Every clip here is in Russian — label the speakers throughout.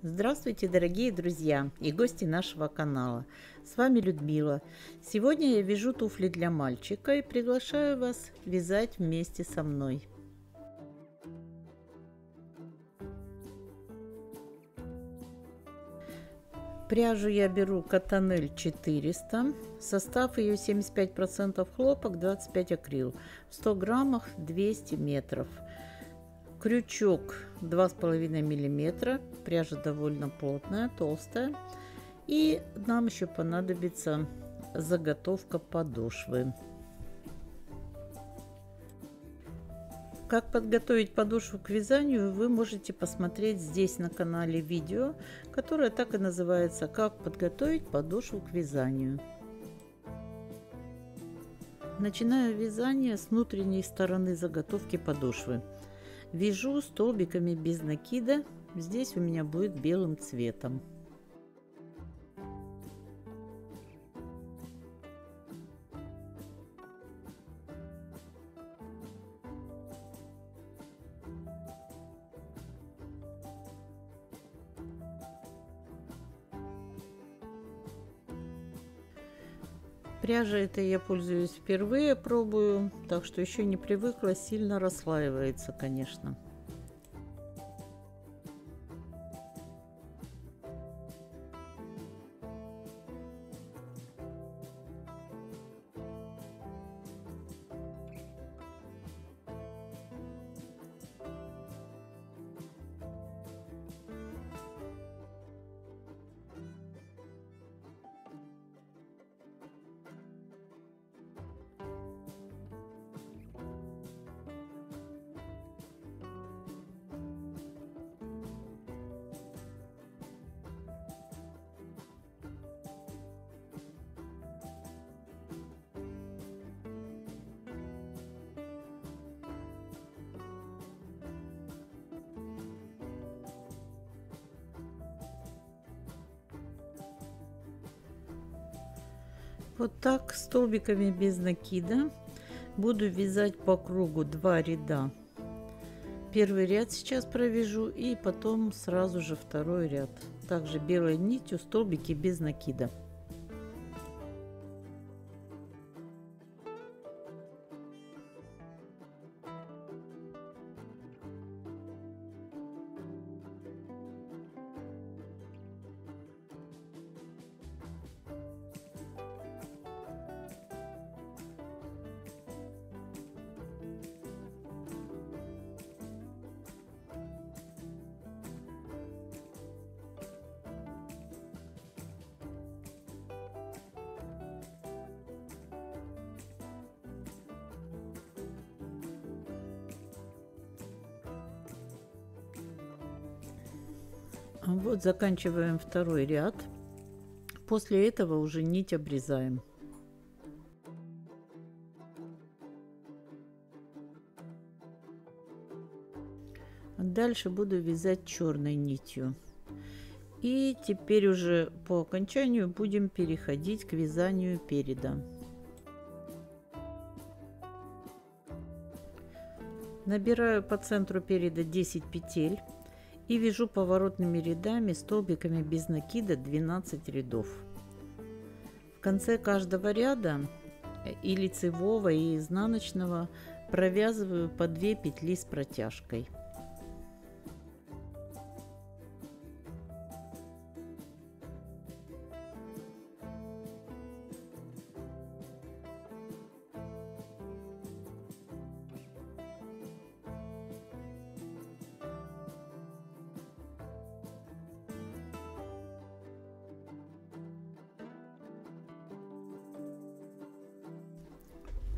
Speaker 1: Здравствуйте, дорогие друзья и гости нашего канала. С вами Людмила. Сегодня я вяжу туфли для мальчика и приглашаю вас вязать вместе со мной. Пряжу я беру Cottonelle 400. Состав ее 75% хлопок, 25 акрил. В 100 граммах 200 метров. Крючок 2,5 миллиметра. Пряжа довольно плотная, толстая. И нам еще понадобится заготовка подошвы. Как подготовить подошву к вязанию, вы можете посмотреть здесь на канале видео, которое так и называется «Как подготовить подошву к вязанию». Начинаю вязание с внутренней стороны заготовки подошвы. Вяжу столбиками без накида, здесь у меня будет белым цветом. Пряжа этой я пользуюсь впервые, пробую, так что еще не привыкла, сильно расслаивается, конечно. Вот так столбиками без накида буду вязать по кругу 2 ряда. Первый ряд сейчас провяжу и потом сразу же второй ряд. Также белой нитью столбики без накида. Вот заканчиваем второй ряд. После этого уже нить обрезаем. Дальше буду вязать черной нитью. И теперь уже по окончанию будем переходить к вязанию переда. Набираю по центру переда 10 петель и вяжу поворотными рядами столбиками без накида 12 рядов. В конце каждого ряда и лицевого, и изнаночного провязываю по 2 петли с протяжкой.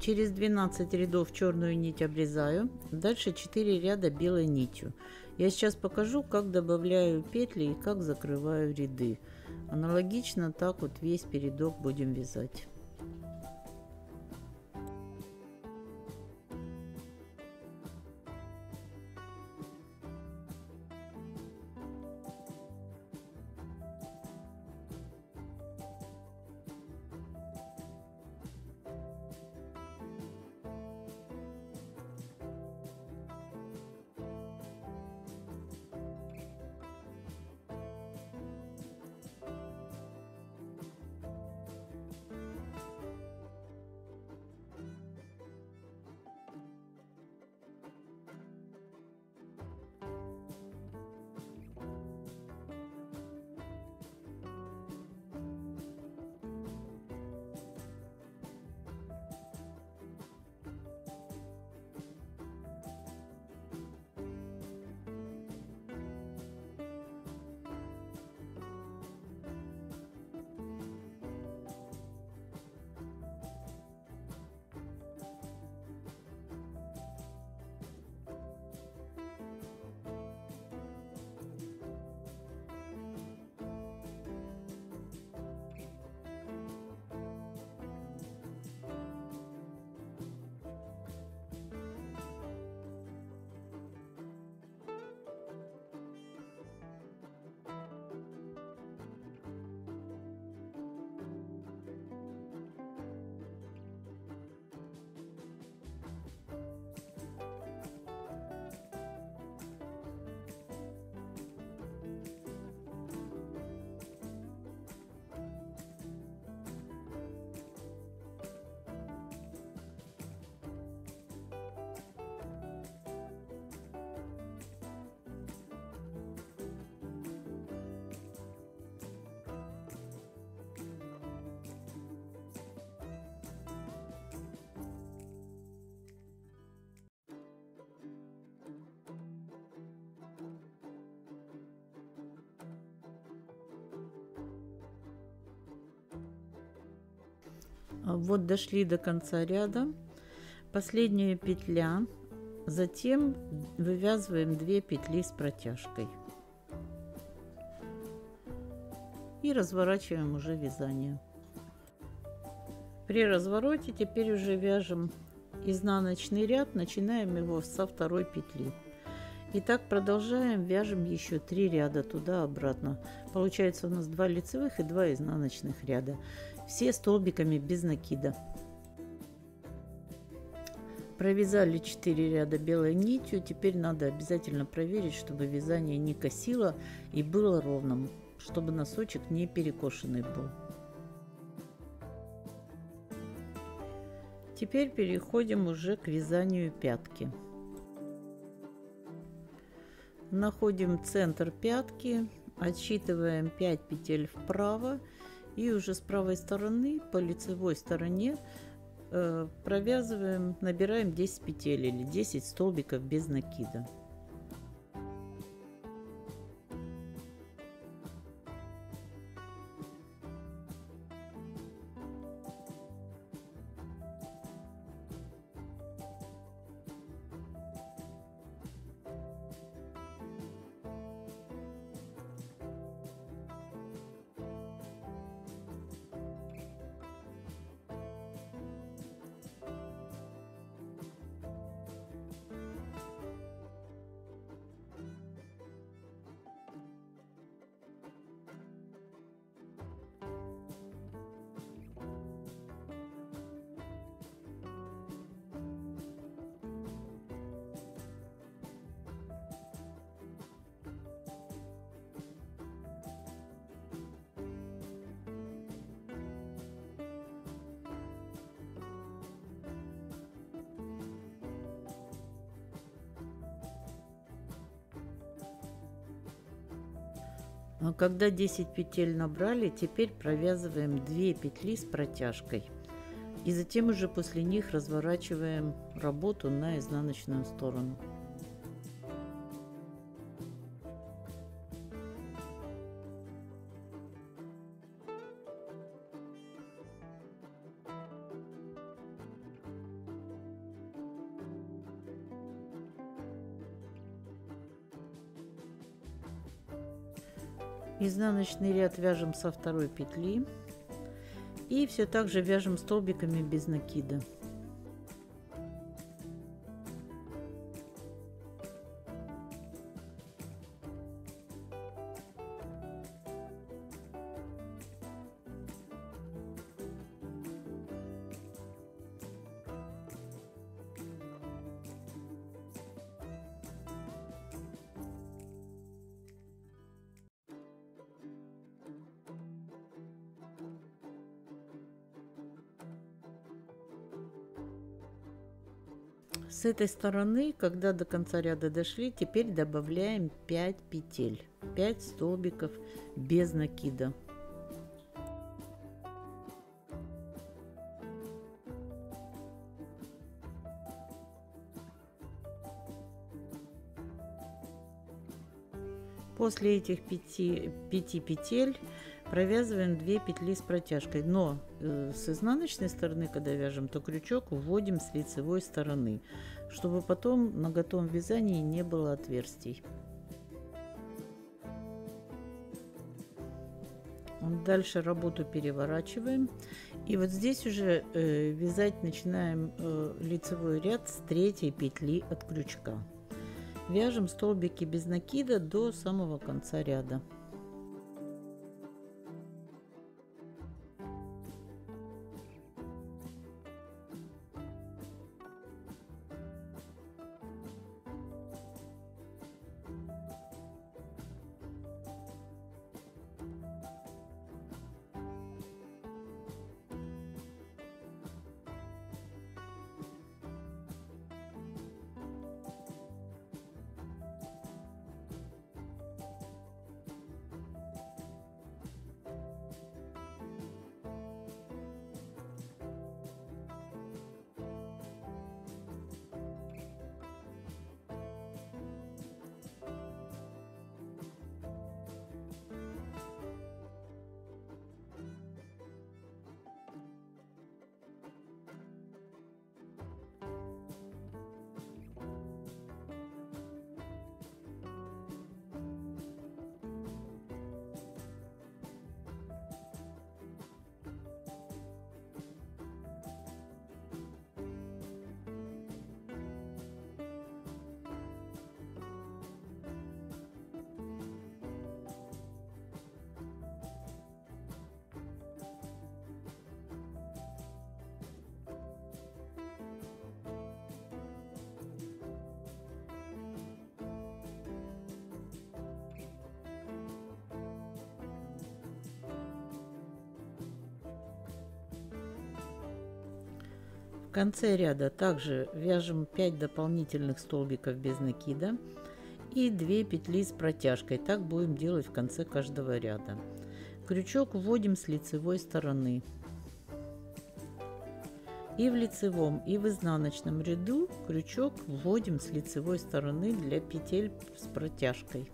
Speaker 1: Через 12 рядов черную нить обрезаю, дальше 4 ряда белой нитью. Я сейчас покажу, как добавляю петли и как закрываю ряды. Аналогично так вот весь передок будем вязать. Вот дошли до конца ряда. Последняя петля. Затем вывязываем 2 петли с протяжкой. И разворачиваем уже вязание. При развороте теперь уже вяжем изнаночный ряд, начинаем его со 2 петли. И так продолжаем, вяжем еще 3 ряда туда-обратно. Получается у нас 2 лицевых и 2 изнаночных ряда. Все столбиками без накида. Провязали 4 ряда белой нитью. Теперь надо обязательно проверить, чтобы вязание не косило и было ровным, чтобы носочек не перекошенный был. Теперь переходим уже к вязанию пятки. Находим центр пятки, отсчитываем 5 петель вправо и уже с правой стороны по лицевой стороне провязываем, набираем 10 петель или 10 столбиков без накида. Когда 10 петель набрали, теперь провязываем 2 петли с протяжкой. И затем уже после них разворачиваем работу на изнаночную сторону. Изнаночный ряд вяжем со 2 петли и все так же вяжем столбиками без накида. С этой стороны, когда до конца ряда дошли, теперь добавляем 5 петель, 5 столбиков без накида. После этих 5 петель провязываем 2 петли с протяжкой, но с изнаночной стороны, когда вяжем, то крючок вводим с лицевой стороны, чтобы потом на готовом вязании не было отверстий. Дальше работу переворачиваем, и вот здесь уже вязать начинаем лицевой ряд с 3 петли от крючка. Вяжем столбики без накида до самого конца ряда. конце ряда также вяжем 5 дополнительных столбиков без накида и 2 петли с протяжкой. Так будем делать в конце каждого ряда. Крючок вводим с лицевой стороны. И в лицевом, и в изнаночном ряду крючок вводим с лицевой стороны для петель с протяжкой.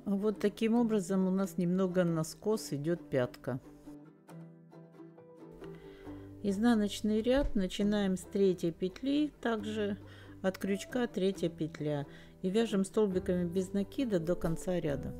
Speaker 1: Вот таким образом у нас немного на скос идет пятка. Изнаночный ряд начинаем с 3 петли, также от крючка 3 петля, и вяжем столбиками без накида до конца ряда.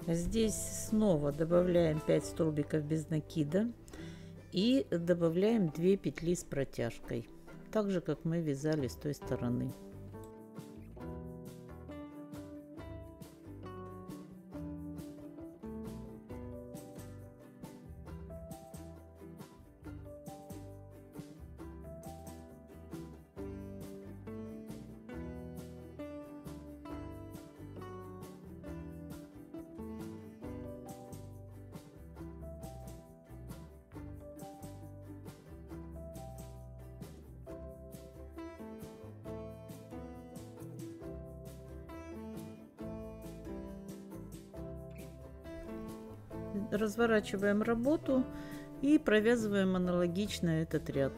Speaker 1: Здесь снова добавляем 5 столбиков без накида и добавляем 2 петли с протяжкой, так же как мы вязали с той стороны. Разворачиваем работу и провязываем аналогично этот ряд.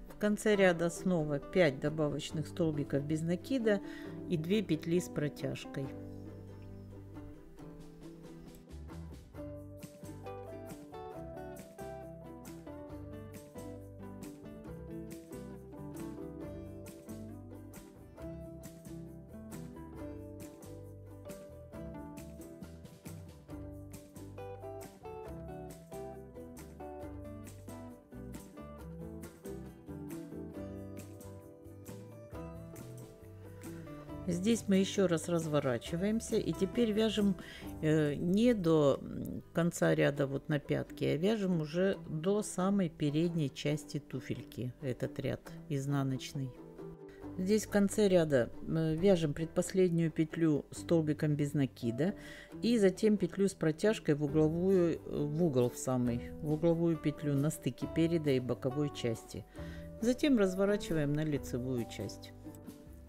Speaker 1: В конце ряда снова 5 добавочных столбиков без накида и 2 петли с протяжкой. Здесь мы еще раз разворачиваемся и теперь вяжем не до конца ряда вот на пятке, а вяжем уже до самой передней части туфельки этот ряд изнаночный. Здесь в конце ряда вяжем предпоследнюю петлю столбиком без накида и затем петлю с протяжкой в угловую петлю на стыке переда и боковой части. Затем разворачиваем на лицевую часть.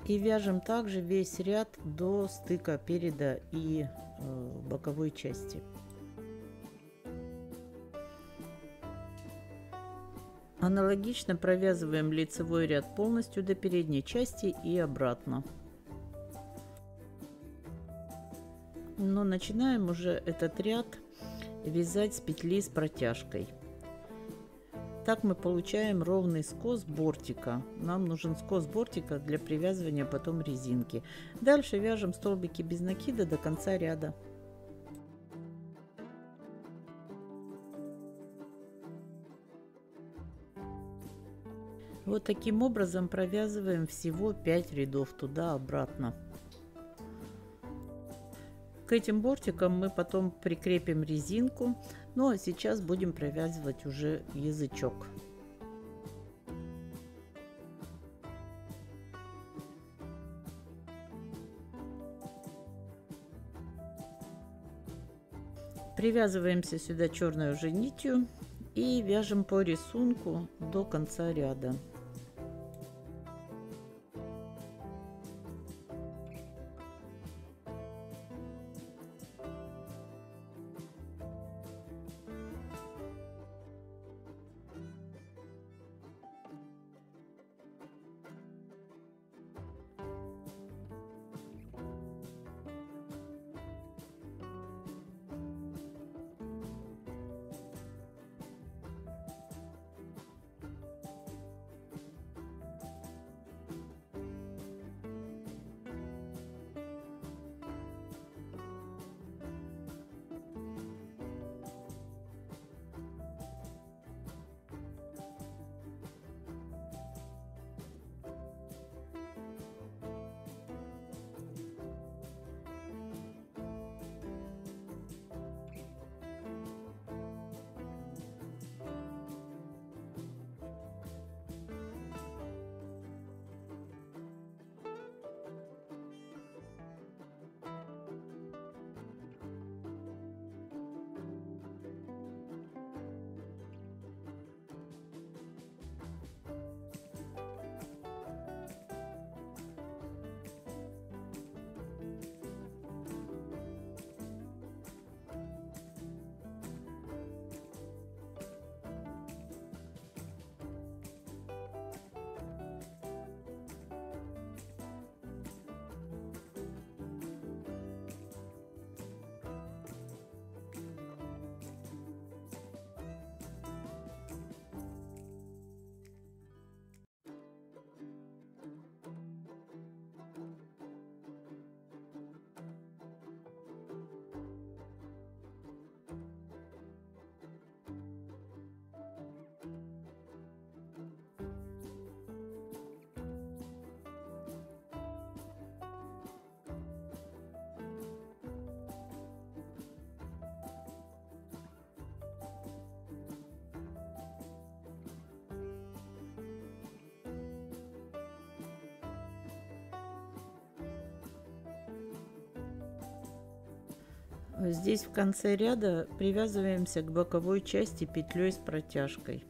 Speaker 1: И вяжем также весь ряд до стыка переда и боковой части. Аналогично провязываем лицевой ряд полностью до передней части и обратно. Но начинаем уже этот ряд вязать с петли с протяжкой. Так мы получаем ровный скос бортика. Нам нужен скос бортика для привязывания потом резинки. Дальше вяжем столбики без накида до конца ряда. Вот таким образом провязываем всего 5 рядов туда-обратно. К этим бортикам мы потом прикрепим резинку, ну а сейчас будем провязывать уже язычок. Привязываемся сюда черной уже нитью и вяжем по рисунку до конца ряда. Здесь в конце ряда привязываемся к боковой части петлей с протяжкой.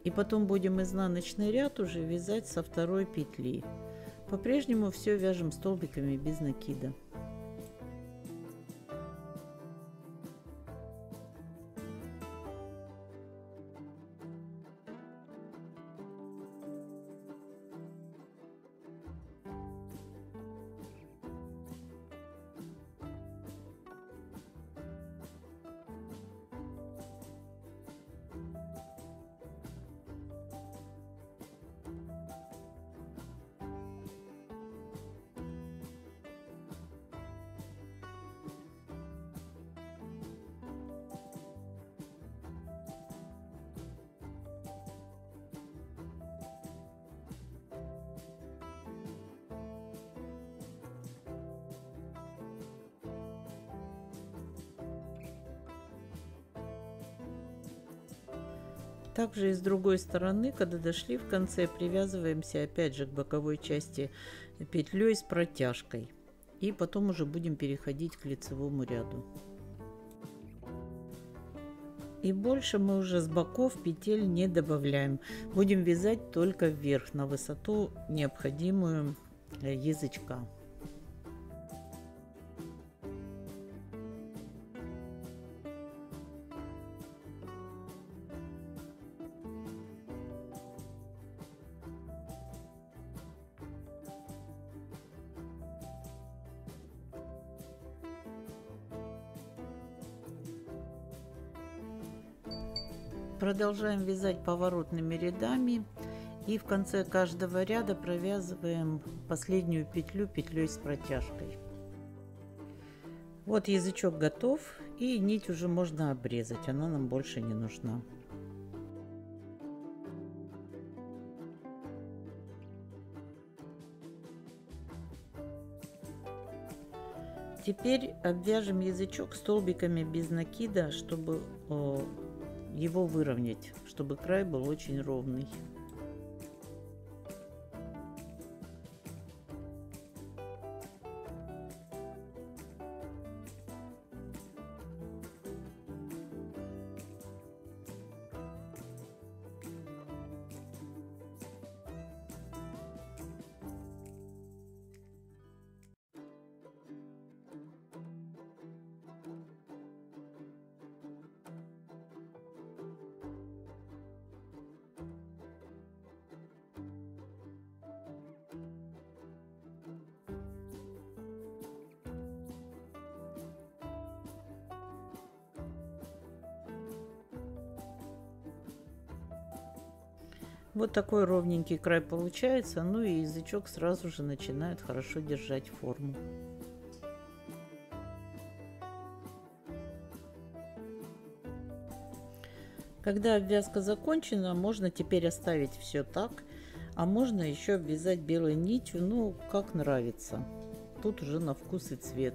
Speaker 1: И потом будем изнаночный ряд уже вязать со второй петли. По-прежнему все вяжем столбиками без накида. Также и с другой стороны, когда дошли в конце, привязываемся опять же к боковой части петлей с протяжкой. И потом уже будем переходить к лицевому ряду. И больше мы уже с боков петель не добавляем. Будем вязать только вверх, на высоту, необходимую язычка. Продолжаем вязать поворотными рядами. И в конце каждого ряда провязываем последнюю петлю петлей с протяжкой. Вот язычок готов, и нить уже можно обрезать, она нам больше не нужна. Теперь обвяжем язычок столбиками без накида, чтобы его выровнять, чтобы край был очень ровный. Вот такой ровненький край получается, ну и язычок сразу же начинает хорошо держать форму. Когда обвязка закончена, можно теперь оставить все так, а можно еще обвязать белой нитью, ну как нравится. Тут уже на вкус и цвет.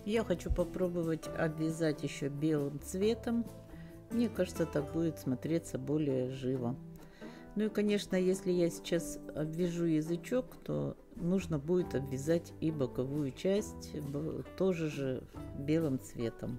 Speaker 1: Я хочу попробовать обвязать еще белым цветом. Мне кажется, так будет смотреться более живо. Ну и, конечно, если я сейчас обвяжу язычок, то нужно будет обвязать и боковую часть тоже же белым цветом.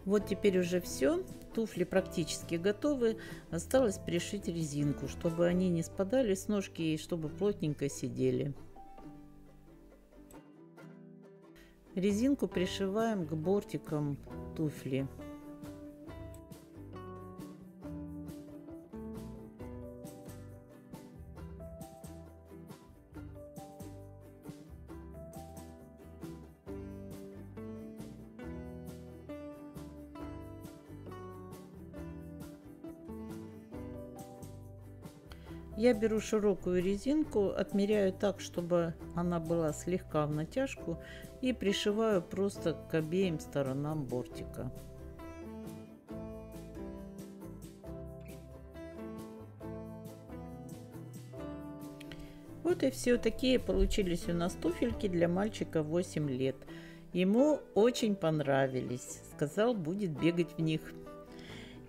Speaker 1: Вот теперь уже все, туфли практически готовы, осталось пришить резинку, чтобы они не спадали с ножки и чтобы плотненько сидели. Резинку пришиваем к бортикам туфли. Я беру широкую резинку, отмеряю так, чтобы она была слегка в натяжку, и пришиваю просто к обеим сторонам бортика. Вот и все, такие получились у нас туфельки для мальчика 8 лет. Ему очень понравились, сказал, будет бегать в них.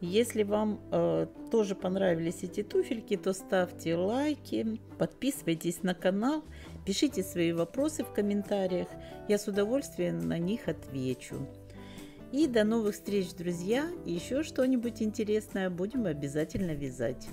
Speaker 1: Если вам тоже понравились эти туфельки, то ставьте лайки, подписывайтесь на канал, пишите свои вопросы в комментариях, я с удовольствием на них отвечу. И до новых встреч, друзья! Еще что-нибудь интересное будем обязательно вязать.